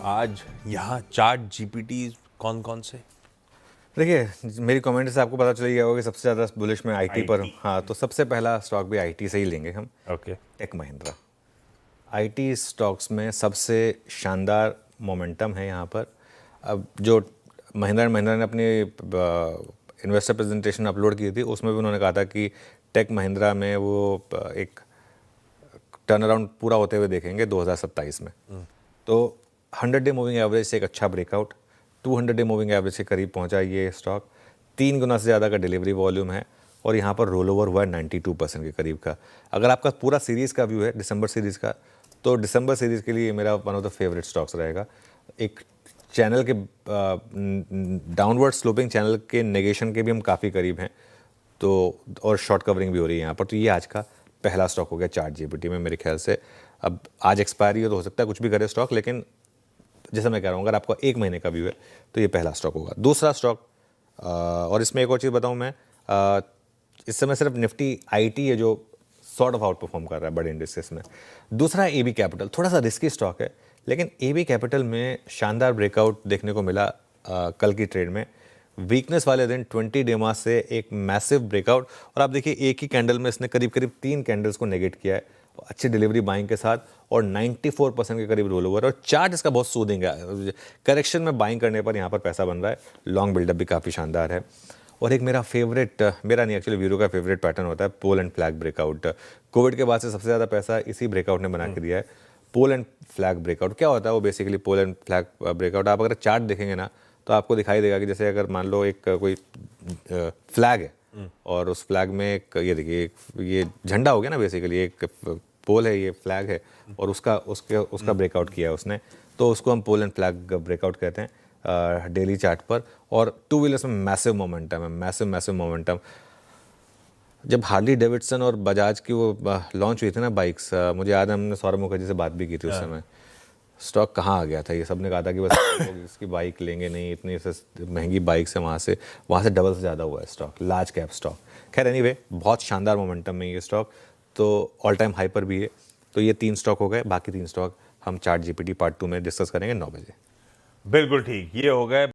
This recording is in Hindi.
आज यहाँ चैट जीपीटी कौन कौन से? देखिए, मेरी कमेंट से आपको पता चल गया होगा कि सबसे ज़्यादा बुलिश में आईटी पर हूँ। IT। हाँ, तो सबसे पहला स्टॉक भी आईटी से ही लेंगे हम। Okay. Tech Mahindra. IT stocks में सबसे शानदार मोमेंटम है यहाँ पर। अब जो महिंद्रा एंड महिंद्रा ने अपनी इन्वेस्टर प्रेजेंटेशन अपलोड की थी, उसमें भी उन्होंने कहा था कि टेक महिंद्रा में वो एक टर्न अराउंड पूरा होते हुए देखेंगे 2027 में। तो 100 डे मूविंग एवरेज से एक अच्छा ब्रेकआउट, 200 डे मूविंग एवरेज के करीब पहुंचा ये स्टॉक, 3 गुना से ज़्यादा का डिलीवरी वॉल्यूम है और यहाँ पर रोल ओवर हुआ है 92% के करीब का। अगर आपका पूरा सीरीज़ का व्यू है दिसंबर सीरीज़ का, तो दिसंबर सीरीज़ के लिए मेरा one of the favourite stocks रहेगा। एक चैनल के डाउनवर्ड स्लोपिंग चैनल के नेगेशन के भी हम काफ़ी करीब हैं, तो और शॉर्ट कवरिंग भी हो रही है यहाँ पर। तो ये आज का पहला स्टॉक हो गया चैट जीपीटी में मेरे ख्याल से। अब आज एक्सपायरी हो सकता है कुछ भी करे स्टॉक, लेकिन जैसा मैं कह रहा हूँ अगर आपका 1 महीने का व्यू है तो ये पहला स्टॉक होगा। दूसरा स्टॉक, और इसमें एक और चीज़ बताऊँ मैं, इस समय सिर्फ निफ्टी आईटी है जो सॉर्ट ऑफ आउट परफॉर्म कर रहा है बड़े इंडेक्सेस में। दूसरा है एबी कैपिटल, थोड़ा सा रिस्की स्टॉक है, लेकिन एबी कैपिटल में शानदार ब्रेकआउट देखने को मिला कल की ट्रेड में। वीकनेस वाले दिन 20 डेमा से एक मैसिव ब्रेकआउट, और आप देखिए एक ही कैंडल में इसने करीब करीब 3 कैंडल्स को नेगेट किया है अच्छी डिलीवरी बाइंग के साथ, और 94% के करीब रोल ओवर, और चार्ट इसका बहुत सूदिंग है। करेक्शन में बाइंग करने पर यहाँ पर पैसा बन रहा है। लॉन्ग बिल्डअप भी काफ़ी शानदार है। और एक मेरा फेवरेट, मेरा नहीं एक्चुअली वीरो का फेवरेट पैटर्न होता है pole and flag breakout. Covid के बाद से सबसे ज़्यादा पैसा इसी ब्रेकआउट ने बना के दिया है। पोल एंड फ्लैग ब्रेकआउट क्या होता है? वो basically pole and flag breakout, आप अगर चार्ट देखेंगे ना तो आपको दिखाई देगा कि जैसे अगर मान लो एक कोई फ्लैग है और उस फ्लैग में एक ये देखिए ये झंडा हो गया ना, बेसिकली एक पोल है, ये फ्लैग है, और उसका ब्रेकआउट किया है उसने, तो उसको हम पोल एंड फ्लैग ब्रेकआउट कहते हैं डेली चार्ट पर। और टू व्हीलर्स में मैसिव मोमेंटम है, मैसिव मोमेंटम। जब हार्ली डेविडसन और बजाज की वो लॉन्च हुई थी ना बाइक्स, मुझे याद है हमने सौरभ मुखर्जी से बात भी की थी उस समय। स्टॉक कहाँ आ गया था, ये सब ने कहा था कि बस लोग इसकी बाइक लेंगे नहीं, इतनी महंगी बाइक से वहाँ से डबल से ज़्यादा हुआ है स्टॉक, लार्ज कैप स्टॉक। खैर एनीवे, बहुत शानदार मोमेंटम में ये स्टॉक, तो ऑल टाइम हाई पर भी है। तो ये 3 स्टॉक हो गए, बाकी 3 स्टॉक हम चैट जीपीटी पार्ट 2 में डिस्कस करेंगे 9 बजे। बिल्कुल ठीक, ये हो गए